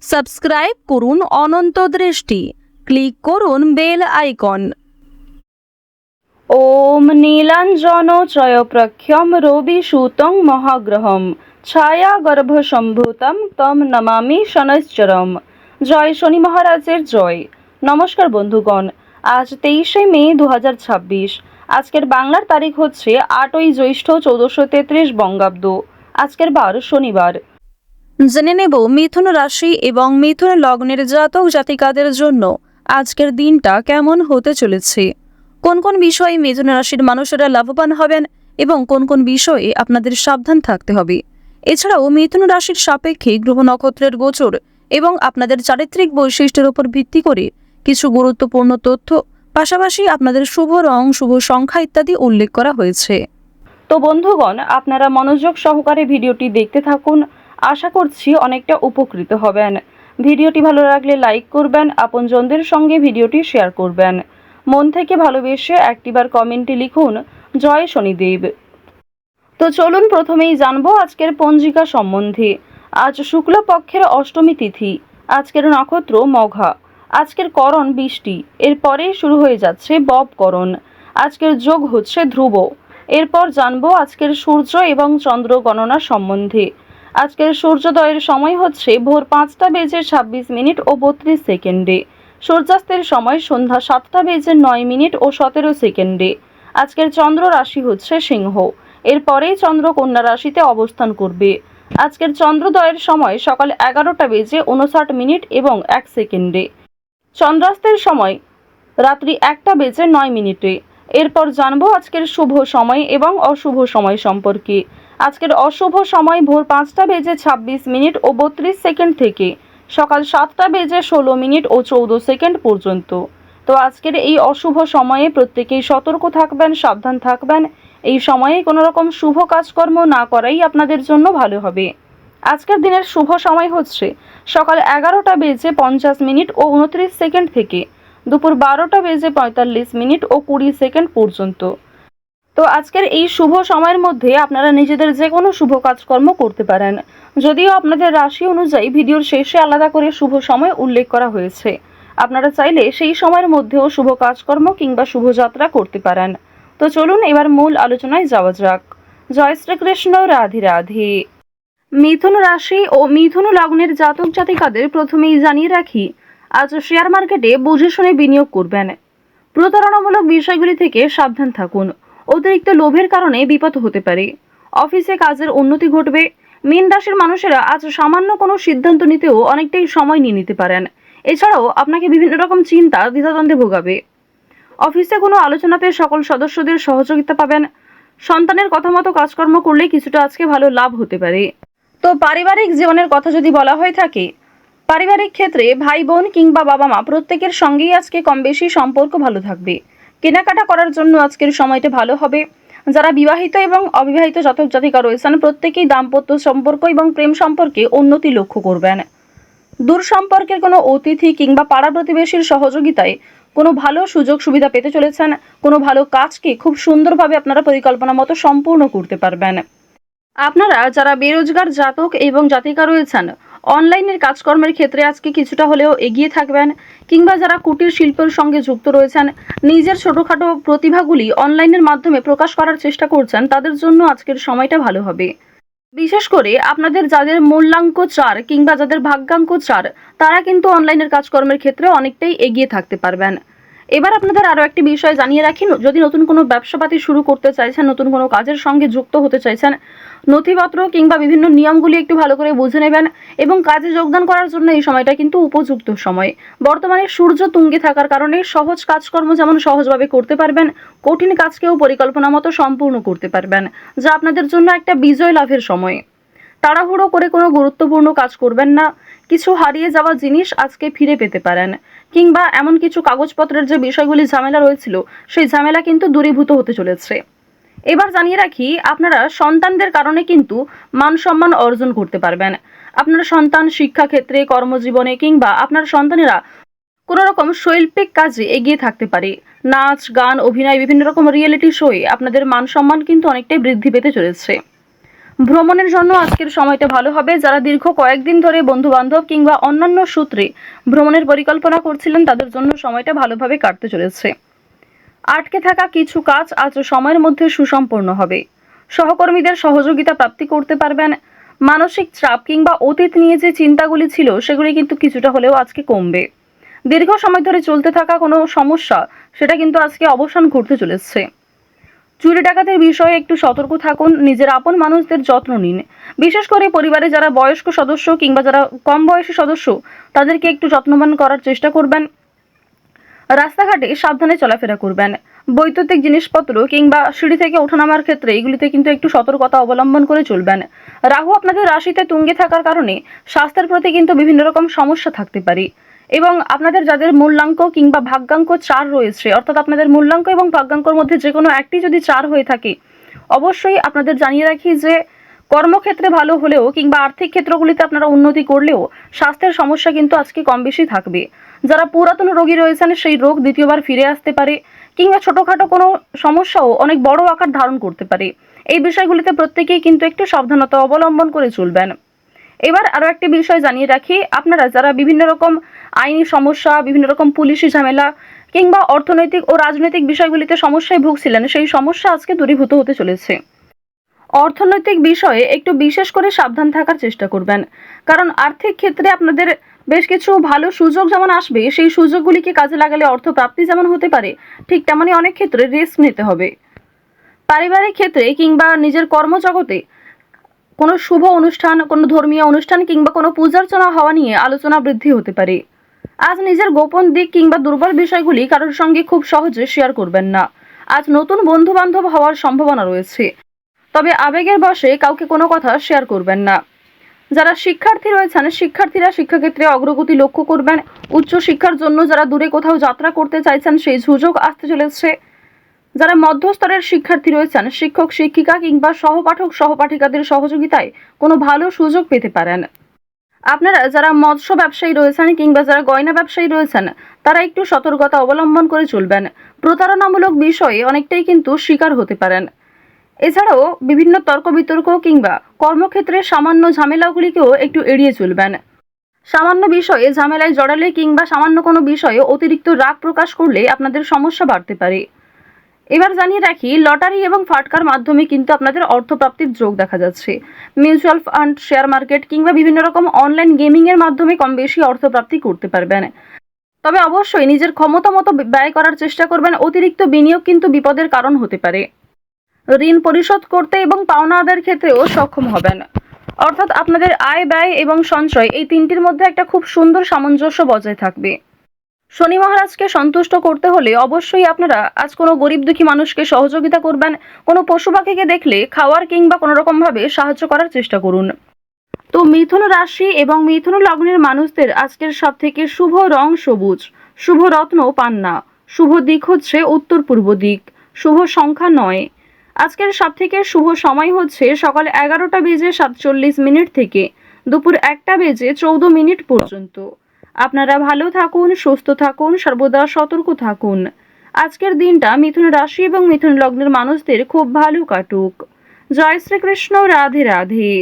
Subscribe করুন অনন্ত দৃষ্টি, click করুন বেল আইকন। ওম নীলাঞ্জন ত্রয়প্রখ্যম রবি সুতং মহাগ্রহম ছায়া গর্ভ সম্ভূতম তম নমামি শনৈশ্চরম। জয় শনি মহারাজের জয়। নমস্কার বন্ধুগণ, আজ 23শে মে 2026। আজকের বাংলার তারিখ হচ্ছে 8ই জ্যৈষ্ঠ 1433 বঙ্গাব্দ। আজকের বার শনিবার। জেনে নেব মিথুন রাশি এবং মিথুন লগ্নের জাতক জাতিকাদের জন্য আজকের দিনটা কেমন হতে চলেছে, কোন কোন বিষয়ে মিথুন রাশির মানুষেরা লাভবান হবেন এবং কোন কোন বিষয়ে আপনাদের সাবধান থাকতে হবে। এছাড়াও মিথুন রাশির সাপেক্ষে গ্রহ নক্ষত্রের গোচর এবং আপনাদের চারিত্রিক বৈশিষ্ট্যের উপর ভিত্তি করে কিছু গুরুত্বপূর্ণ তথ্য, পাশাপাশি আপনাদের শুভ রং, শুভ সংখ্যা ইত্যাদি উল্লেখ করা হয়েছে। তো বন্ধুগণ, আপনারা মনোযোগ সহকারে ভিডিওটি দেখতে থাকুন। আশা করছি অনেকটা উপকৃত হবেন। ভিডিওটি ভালো লাগলে লাইক করবেন, আপনজনদের সঙ্গে ভিডিওটি শেয়ার করবেন। মন থেকে ভালোবেসে একটিবার কমেন্টে লিখুন জয় শনিদেব। তো চলুন প্রথমেই জানবো আজকের পঞ্জিকা সম্বন্ধে। আজ শুক্লপক্ষের অষ্টমী তিথি, আজকের নক্ষত্র মঘা, আজকের করণ বৃষ্টি, এরপরেই শুরু হয়ে যাচ্ছে ববকরণ। আজকের যোগ হচ্ছে ধ্রুব। এরপর জানবো আজকের সূর্য এবং চন্দ্র গণনা সম্বন্ধে। আজকের সূর্যোদয়ের সময় হচ্ছে ভোর 5টা বেজে 26 মিনিট ও 32 সেকেন্ডে। সূর্যাস্তের সময় সন্ধ্যা 7টা বেজে 9 মিনিট ও 17 সেকেন্ডে। আজকের চন্দ্র রাশি হচ্ছে সিংহ। এরপরেই চন্দ্র কন্যা রাশিতে অবস্থান করবে। আজকের চন্দ্রোদয়ের সময় সকাল 11টা বেজে 59 মিনিট এবং 1 সেকেন্ডে। চন্দ্রাস্তের সময় রাত্রি 1টা বেজে 9 মিনিটে। এরপর জানবো আজকের শুভ সময় এবং অশুভ সময় সম্পর্কে। আজকের অশুভ সময় ভোর 5টা বেজে 26 মিনিট ও 32 সেকেন্ড থেকে সকাল 7টা বেজে 16 মিনিট ও 14 সেকেন্ড পর্যন্ত। তো আজকের এই অশুভ সময়ে প্রত্যেকেই সতর্ক থাকবেন, সাবধান থাকবেন। এই সময়ে কোনো রকম শুভ কাজকর্ম না করাই আপনাদের জন্য ভালো হবে। আজকের দিনের শুভ সময় হচ্ছে সকাল 11টা বেজে 50 মিনিট ও 29 সেকেন্ড থেকে দুপুর 12টা বেজে 45 মিনিট ও 20 সেকেন্ড পর্যন্ত। তো আজকের এই শুভ সময়ের মধ্যে আপনারা নিজেদের যে কোনো শুভ কাজকর্ম করতে পারেন। যদিও আপনাদের রাশি অনুযায়ী ভিডিওর শেষে আলাদা করে শুভ সময় উল্লেখ করা হয়েছে, আপনারা চাইলে সেই সময়ের মধ্যেও শুভ কাজকর্ম কিংবা শুভযাত্রা করতে পারেন। তো চলুন এবার মূল আলোচনায় যাওয়া যাক। জয় শ্রীকৃষ্ণ, রাধে রাধে। মিথুন রাশি ও মিথুন লগ্নের জাতক জাতিকাদের প্রথমেই জানিয়ে রাখি, আজ শেয়ার মার্কেটে বুঝে শুনে বিনিয়োগ করবেন। প্রতারণামূলক বিষয়গুলি থেকে সাবধান থাকুন। অতিরিক্ত লোভের কারণে বিপদ হতে পারে। অফিসে কাজের উন্নতি ঘটবে। মীন রাশির মানুষেরা আজ সামান্য কোনো সিদ্ধান্ত নিতেও অনেকটাই সময় নিয়ে নিতে পারেন। এছাড়াও আপনাকে বিভিন্ন রকম চিন্তা দ্বিধাদ্বন্দ্বে ভোগাবে। অফিসে কোনো আলোচনাতে সকল সদস্যদের সহযোগিতা পাবেন। সন্তানের কথা মতো কাজকর্ম করলে কিছুটা আজকে ভালো লাভ হতে পারে। তো পারিবারিক জীবনের কথা যদি বলা হয়ে থাকে, পারিবারিক ক্ষেত্রে ভাই বোন কিংবা বাবা মা প্রত্যেকের সঙ্গেই আজকে কম বেশি সম্পর্ক ভালো থাকবে। কেনাকাটা করার জন্য আজকের সময়টা ভালো হবে। যারা বিবাহিত এবং অবিবাহিত জাতক জাতিকা রয়েছেন প্রত্যেকেই দাম্পত্য সম্পর্ক এবং প্রেম সম্পর্কে উন্নতি লক্ষ্য করবেন। দূর সম্পর্কের কোনো অতিথি কিংবা পাড়া প্রতিবেশীর সহযোগিতায় কোনো ভালো সুযোগ সুবিধা পেতে চলেছেন। কোনো ভালো কাজকে খুব সুন্দরভাবে আপনারা পরিকল্পনা মতো সম্পূর্ণ করতে পারবেন। আপনারা যারা বেরোজগার জাতক এবং জাতিকা রয়েছেন অনলাইনের কাজকর্মের ক্ষেত্রে আজকে কিছুটা হলেও এগিয়ে থাকবেন, কিংবা যারা কুটির শিল্পের সঙ্গে যুক্ত রয়েছেন নিজের ছোটোখাটো প্রতিভাগুলি অনলাইনের মাধ্যমে প্রকাশ করার চেষ্টা করছেন, তাদের জন্য আজকের সময়টা ভালো হবে। বিশেষ করে আপনাদের যাদের মূল্যাঙ্ক 4 কিংবা যাদের ভাগ্যাঙ্ক 4, তারা কিন্তু অনলাইনের কাজকর্মের ক্ষেত্রে অনেকটাই এগিয়ে থাকতে পারবেন। এবার আপনাদের আরও একটি বিষয় জানিয়ে রাখি, যদি নতুন কোনো ব্যবসাপাতি শুরু করতে চাইছেন, নতুন কোনো কাজের সঙ্গে যুক্ত হতে চাইছেন, নথিপত্র কিংবা বিভিন্ন নিয়মগুলি একটু ভালো করে বুঝে নেবেন এবং কাজে যোগদান করার জন্য এই সময়টা কিন্তু উপযুক্ত সময়। বর্তমানে সূর্য তুঙ্গে থাকার কারণে সহজ কাজকর্ম যেমন সহজভাবে করতে পারবেন, কঠিন কাজকেও পরিকল্পনা মতো সম্পূর্ণ করতে পারবেন, যা আপনাদের জন্য একটা বিজয় লাভের সময়। তাড়াহুড়ো করে কোনো গুরুত্বপূর্ণ কাজ করবেন না। কিছু হারিয়ে যাওয়া জিনিস আজকে ফিরে পেতে পারেন, কিংবা এমন কিছু কাগজপত্রের যে বিষয়গুলি ঝামেলা রয়েছিল সেই ঝামেলা কিন্তু দূরীভূত হতে চলেছে। এবার জানিয়ে রাখি, আপনারা সন্তানদের কারণে কিন্তু মান সম্মান অর্জন করতে পারবেন। আপনার সন্তান শিক্ষাক্ষেত্রে, কর্মজীবনে কিংবা আপনার সন্তানেরা কোনো রকম শৈল্পিক কাজে এগিয়ে থাকতে পারে। নাচ, গান, অভিনয়, বিভিন্ন রকম রিয়েলিটি শোয়ে আপনাদের মান সম্মান কিন্তু অনেকটাই বৃদ্ধি পেতে চলেছে। ভ্রমণের জন্য আজকের সময়টা ভালো হবে। যারা দীর্ঘ কয়েকদিন ধরে বন্ধু বান্ধব কিংবা অন্যান্য সূত্রে ভ্রমণের পরিকল্পনা করছিলেন তাদের জন্য সময়টা ভালোভাবে কাটতে চলেছে। আটকে থাকা কিছু কাজ আজ সময়ের মধ্যে সুসম্পন্ন হবে। সহকর্মীদের সহযোগিতা প্রাপ্তি করতে পারবেন। মানসিক চাপ কিংবা অতীত নিয়ে যে চিন্তাগুলি ছিল সেগুলি কিন্তু কিছুটা হলেও আজকে কমবে। দীর্ঘ সময় ধরে চলতে থাকা কোনো সমস্যা সেটা কিন্তু আজকে অবসান ঘটতে চলেছে। চুরি ডাকাতের বিষয়ে একটু সতর্ক থাকুন। নিজের আপন মানুষদের যত্ন নিন। বিশেষ করে পরিবারে যারা বয়স্ক সদস্য কিংবা যারা কম বয়সী সদস্য তাদেরকে একটু যত্নবান করার চেষ্টা করবেন। রাস্তাঘাটে সাবধানে চলাফেরা করবেন। বৈদ্যুতিক জিনিসপত্র কিংবা সিঁড়ি থেকে ওঠানামার ক্ষেত্রে এগুলিতে কিন্তু একটু সতর্কতা অবলম্বন করে চলবেন। রাহু আপনাদের রাশিতে তুঙ্গে থাকার কারণে স্বাস্থ্যের প্রতি কিন্তু বিভিন্ন রকম সমস্যা থাকতে পারে এবং আপনাদের যাদের মূল্যাঙ্ক কিংবা ভাগ্যাঙ্ক 4 রয়েছে, অর্থাৎ আপনাদের মূল্যাঙ্ক এবং ভাগ্যাঙ্কর মধ্যে যে কোনো একটি যদি 4 হয়ে থাকে, অবশ্যই আপনাদের জানিয়ে রাখি যে কর্মক্ষেত্রে ভালো হলেও কিংবা আর্থিক ক্ষেত্রগুলিতে আপনারা উন্নতি করলেও স্বাস্থ্যের সমস্যা কিন্তু আজকে কম বেশি থাকবে। যারা পুরাতন রোগী রয়েছেন সেই রোগ দ্বিতীয়বার ফিরে আসতে পারে কিংবা ছোটোখাটো কোনো সমস্যাও অনেক বড় আকার ধারণ করতে পারে। এই বিষয়গুলিতে প্রত্যেকেই কিন্তু একটু সাবধানতা অবলম্বন করে চলবেন। এবার আরও একটি বিষয় জানিয়ে রাখি, আপনারা যারা বিভিন্ন রকম আইনি সমস্যা, বিভিন্ন রকম পুলিশি ঝামেলা কিংবা অর্থনৈতিক ও রাজনৈতিক বিষয়গুলিতে সমস্যায় ভুগছিলেন সেই সমস্যা আজকে দূরীভূত হতে চলেছে। অর্থনৈতিক বিষয়ে একটু বিশেষ করে সাবধান থাকার চেষ্টা করবেন, কারণ আর্থিক ক্ষেত্রে আপনাদের বেশ কিছু ভালো সুযোগ যেমন আসবে, সেই সুযোগগুলিকে কাজে লাগালে অর্থ প্রাপ্তি যেমন হতে পারে, ঠিক তেমনই অনেক ক্ষেত্রে রিস্ক নিতে হবে। পারিবারিক ক্ষেত্রে কিংবা নিজের কর্মজগতে কোনো শুভ অনুষ্ঠান, কোনো ধর্মীয় অনুষ্ঠান কিংবা কোনো পূজার্চনা হওয়া নিয়ে আলোচনা বৃদ্ধি হতে পারে। আজ নিজের গোপন দিক কিংবা দুর্বল বিষয়গুলি কারোর সঙ্গে খুব সহজে শেয়ার করবেন না। আজ নতুন বন্ধু বান্ধব হওয়ার সম্ভাবনা রয়েছে, তবে আবেগের বশে কাউকে কোনো কথা শেয়ার করবেন না। যারা শিক্ষার্থী রয়েছেন শিক্ষার্থীরা শিক্ষাক্ষেত্রে অগ্রগতি লক্ষ্য করবেন। উচ্চ শিক্ষার জন্য যারা দূরে কোথাও যাত্রা করতে চাইছেন সেই সুযোগ আসতে চলেছে। যারা মধ্যস্তরের শিক্ষার্থী রয়েছেন শিক্ষক শিক্ষিকা কিংবা সহপাঠক সহপাঠিকাদের সহযোগিতায় কোনো ভালো সুযোগ পেতে পারেন। আপনারা যারা মৎস্য ব্যবসায়ী রয়েছেন কিংবা যারা গয়না ব্যবসায়ী রয়েছেন তারা একটু সতর্কতা অবলম্বন করে চলবেন। প্রতারণামূলক বিষয়ে অনেকটাই কিন্তু শিকার হতে পারেন। এছাড়াও বিভিন্ন তর্ক বিতর্ক কিংবা কর্মক্ষেত্রে সামান্য ঝামেলাগুলিকেও একটু এড়িয়ে চলবেন। সামান্য বিষয়ে ঝামেলায় জড়ালে কিংবা সামান্য কোনো বিষয়ে অতিরিক্ত রাগ প্রকাশ করলে আপনাদের সমস্যা বাড়তে পারে। এবার জানিয়ে রাখি, লটারি এবং ফাটকার মাধ্যমে কিন্তু আপনাদের অর্থপ্রাপ্তির যোগ দেখা যাচ্ছে। মিউচুয়াল ফান্ড, শেয়ার মার্কেট কিংবা বিভিন্ন রকম অনলাইন গেমিংয়ের মাধ্যমে কম বেশি অর্থপ্রাপ্তি করতে পারবেন। তবে অবশ্যই নিজের ক্ষমতা মতো ব্যয় করার চেষ্টা করবেন। অতিরিক্ত বিনিয়োগ কিন্তু বিপদের কারণ হতে পারে। ঋণ পরিশোধ করতে এবং পাওনা আদায়ের ক্ষেত্রেও সক্ষম হবেন। অর্থাৎ আপনাদের আয়, ব্যয় এবং সঞ্চয় এই তিনটির মধ্যে একটা খুব সুন্দর সামঞ্জস্য বজায় থাকবে। শনি মহারাজকে সন্তুষ্ট করতে হলে অবশ্যই আপনারা আজ কোনো গরিব দুঃখী মানুষকে সহযোগিতা করবেন। কোনো পশু পাখিকে দেখলে খাওয়ার কিংবা কোনো রকমভাবে সাহায্য করার চেষ্টা করুন। তো মিথুন রাশি এবং মিথুন লগ্নের মানুষদের আজকের সবথেকে শুভ রং সবুজ, শুভ রত্ন পান্না, শুভ দিক হচ্ছে উত্তর পূর্ব দিক, শুভ সংখ্যা 9। আজকের সবথেকে শুভ সময় হচ্ছে সকাল 11:47 থেকে দুপুর 1:14 পর্যন্ত। আপনারা ভালো থাকুন, সুস্থ থাকুন, সর্বদা সতর্ক থাকুন। আজকের দিনটা মিথুন রাশি এবং মিথুন লগ্নের মানুষদের খুব ভালো কাটুক। জয় শ্রীকৃষ্ণ, রাধে রাধে।